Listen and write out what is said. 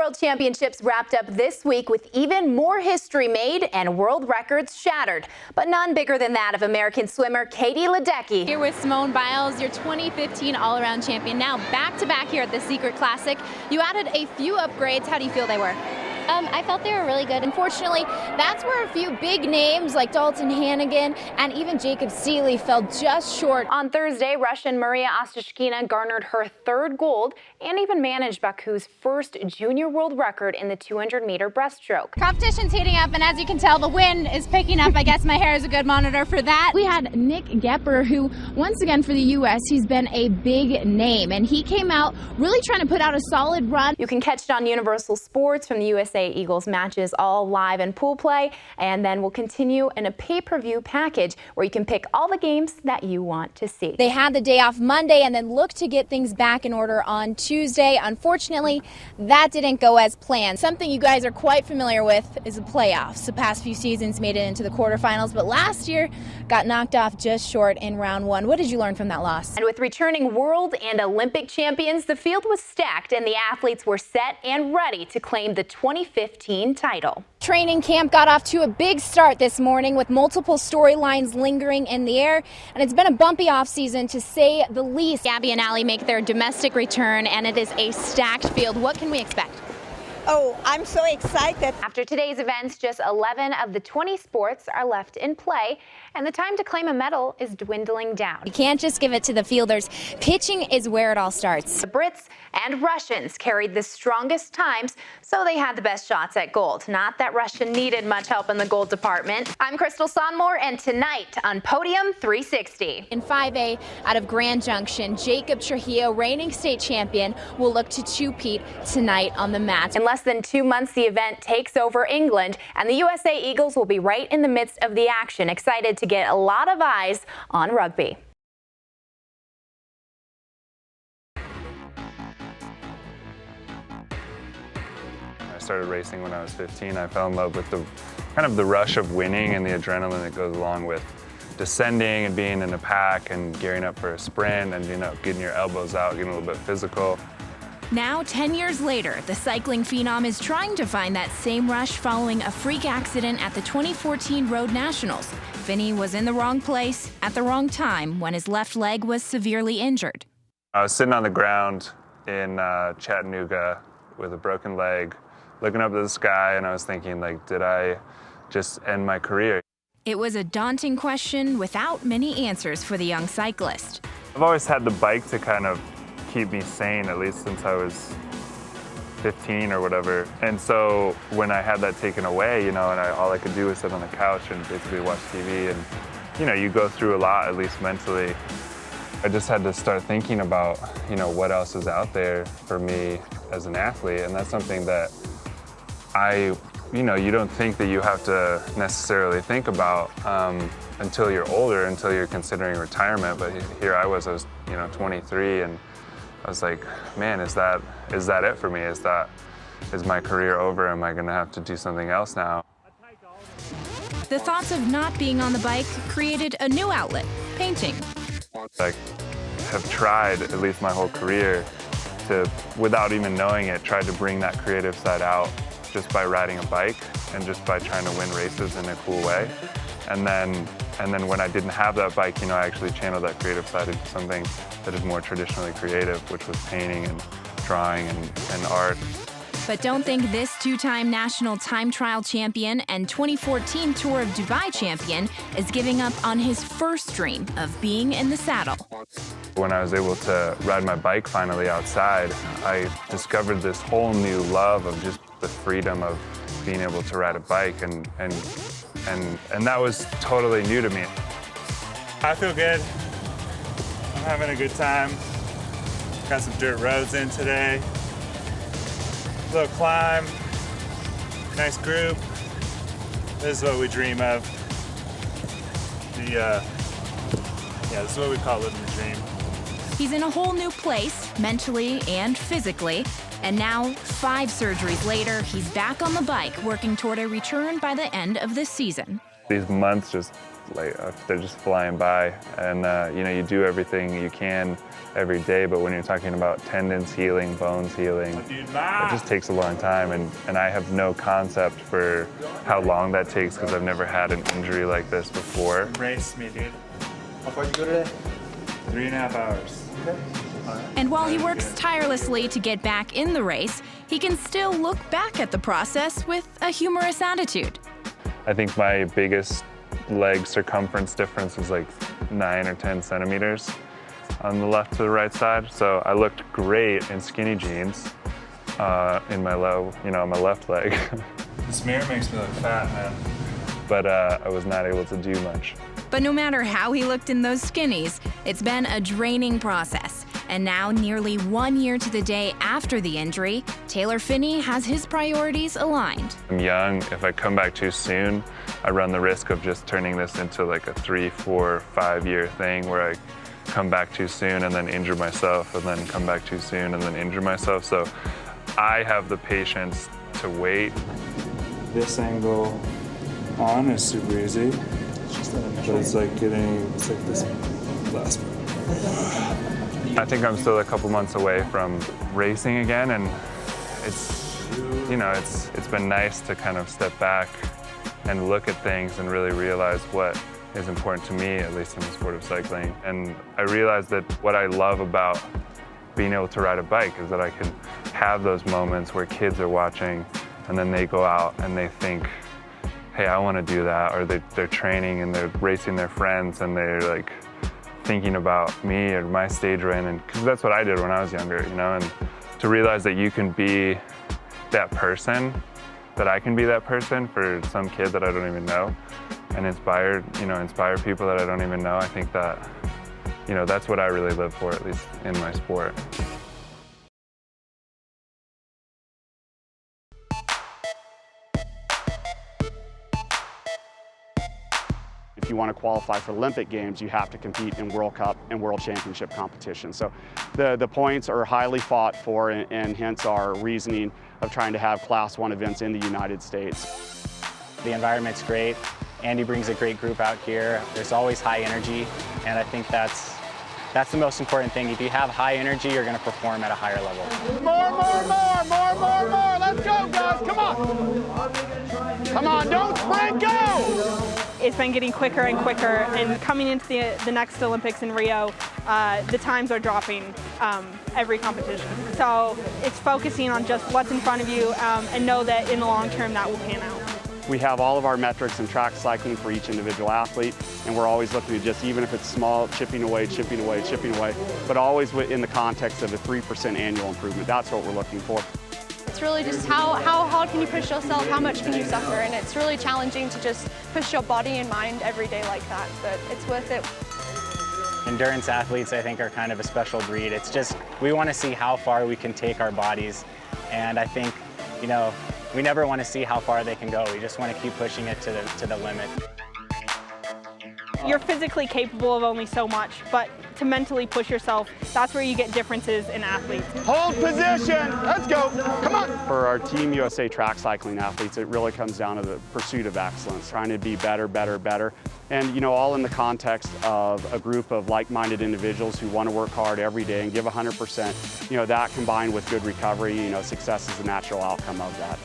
World Championships wrapped up this week with even more history made and world records shattered, but none bigger than that of American swimmer Katie Ledecky. Here with Simone Biles, your 2015 all-around champion, now back-to-back here at the Secret Classic. You added a few upgrades. How do you feel they were? I felt they were really good. Unfortunately, that's where a few big names like Dalton Hannigan and even Jacob Seeley fell just short. On Thursday, Russian Maria Ostashkina garnered her third gold and even managed Baku's first junior world record in the 200-meter breaststroke. Competition's heating up, and as you can tell, the wind is picking up. I guess my hair is a good monitor for that. We had Nick Gepper, who, once again for the U.S., he's been a big name, and he came out really trying to put out a solid run. You can catch it on Universal Sports from the USA Eagles matches, all live and pool play, and then we'll continue in a pay-per-view package where you can pick all the games that you want to see. They had the day off Monday and then looked to get things back in order on Tuesday. Unfortunately, that didn't go as planned. Something you guys are quite familiar with is the playoffs. The past few seasons made it into the quarterfinals, but last year got knocked off just short in round one. What did you learn from that loss? And with returning world and Olympic champions, the field was stacked and the athletes were set and ready to claim the 2015 title. Training camp got off to a big start this morning with multiple storylines lingering in the air, and it's been a bumpy offseason to say the least. Gabby and Allie make their domestic return, and it is a stacked field. What can we expect? Oh, I'm so excited. After today's events, just 11 of the 20 sports are left in play, and the time to claim a medal is dwindling down. You can't just give it to the fielders. Pitching is where it all starts. The Brits and Russians carried the strongest times, so they had the best shots at gold. Not that Russia needed much help in the gold department. I'm Krystle Sonmore, and tonight on Podium 360. In 5A, out of Grand Junction, Jacob Trujillo, reigning state champion, will look to two-peat tonight on the mat. In less than 2 months, the event takes over England, and the USA Eagles will be right in the midst of the action, excited to get a lot of eyes on rugby. I started racing when I was 15. I fell in love with the kind of the rush of winning and the adrenaline that goes along with descending and being in a pack and gearing up for a sprint and, you know, getting your elbows out, getting a little bit physical. Now, 10 years later, the cycling phenom is trying to find that same rush following a freak accident at the 2014 Road Nationals. Vinny was in the wrong place at the wrong time when his left leg was severely injured. I was sitting on the ground in Chattanooga with a broken leg, looking up at the sky, and I was thinking, like, did I just end my career? It was a daunting question without many answers for the young cyclist. I've always had the bike to kind of keep me sane, at least since I was 15 or whatever. And so when I had that taken away, you know, and all I could do was sit on the couch and basically watch TV, and, you know, you go through a lot, at least mentally. I just had to start thinking about, you know, what else is out there for me as an athlete. And that's something that you know, you don't think that you have to necessarily think about until you're older, until you're considering retirement. But here I was, you know, 23, and I was like, man, is that it for me? Is my career over? Am I gonna have to do something else now? The thoughts of not being on the bike created a new outlet, painting. I have tried, at least my whole career, to, without even knowing it, tried to bring that creative side out just by riding a bike and just by trying to win races in a cool way. And then when I didn't have that bike, you know, I actually channeled that creative side into something that is more traditionally creative, which was painting and drawing and art. But don't think this two-time national time trial champion and 2014 Tour of Dubai champion is giving up on his first dream of being in the saddle. When I was able to ride my bike finally outside, I discovered this whole new love of just the freedom of being able to ride a bike, and that was totally new to me. I feel good. I'm having a good time. Got some dirt roads in today. Little climb, nice group. This is what we dream of. Yeah, this is what we call living the dream. He's in a whole new place, mentally and physically. And now, 5 surgeries later, he's back on the bike, working toward a return by the end of this season. These months just they're just flying by. And you know, you do everything you can every day, but when you're talking about tendons healing, bones healing, it just takes a long time. And I have no concept for how long that takes because I've never had an injury like this before. Race me, dude. How far did you go today? 3.5 hours. Okay. And while he works tirelessly to get back in the race, he can still look back at the process with a humorous attitude. I think my biggest leg circumference difference is like 9 or 10 centimeters on the left to the right side. So I looked great in skinny jeans in my on my left leg. This mirror makes me look fat, man. But I was not able to do much. But no matter how he looked in those skinnies, it's been a draining process. And now, nearly 1 year to the day after the injury, Taylor Phinney has his priorities aligned. I'm young. If I come back too soon, I run the risk of just turning this into like a 3, 4, 5 year thing where I come back too soon and then injure myself and then come back too soon and then injure myself. So I have the patience to wait. This angle on is super easy, but it's like this last part. I think I'm still a couple months away from racing again, and it's been nice to kind of step back and look at things and really realize what is important to me, at least in the sport of cycling. And I realized that what I love about being able to ride a bike is that I can have those moments where kids are watching and then they go out and they think, hey, I want to do that, or they're training and they're racing their friends and they're like thinking about me or my stage run, and because that's what I did when I was younger, and to realize that you can be that person, that I can be that person for some kid that I don't even know, and inspire people that I don't even know. I think that, that's what I really live for, at least in my sport. If you want to qualify for Olympic Games, you have to compete in World Cup and World Championship competition. So the points are highly fought for, and hence our reasoning of trying to have Class 1 events in the United States. The environment's great. Andy brings a great group out here. There's always high energy, and I think that's the most important thing. If you have high energy, you're going to perform at a higher level. More. Let's go, guys. Come on. Come on, don't sprint, go! It's been getting quicker and quicker, and coming into the next Olympics in Rio, the times are dropping every competition. So it's focusing on just what's in front of you, and know that in the long term that will pan out. We have all of our metrics in track cycling for each individual athlete, and we're always looking at just, even if it's small, chipping away, but always in the context of a 3% annual improvement. That's what we're looking for. It's really just how hard can you push yourself, how much can you suffer, and it's really challenging to just push your body and mind every day like that, but it's worth it. Endurance athletes, I think, are kind of a special breed. It's just, we want to see how far we can take our bodies, and I think, we never want to see how far they can go. We just want to keep pushing it to the limit. You're physically capable of only so much, but to mentally push yourself, that's where you get differences in athletes. Hold position, let's go, come on. For our Team USA track cycling athletes, it really comes down to the pursuit of excellence, trying to be better. And all in the context of a group of like-minded individuals who want to work hard every day and give 100%, that combined with good recovery, success is the natural outcome of that.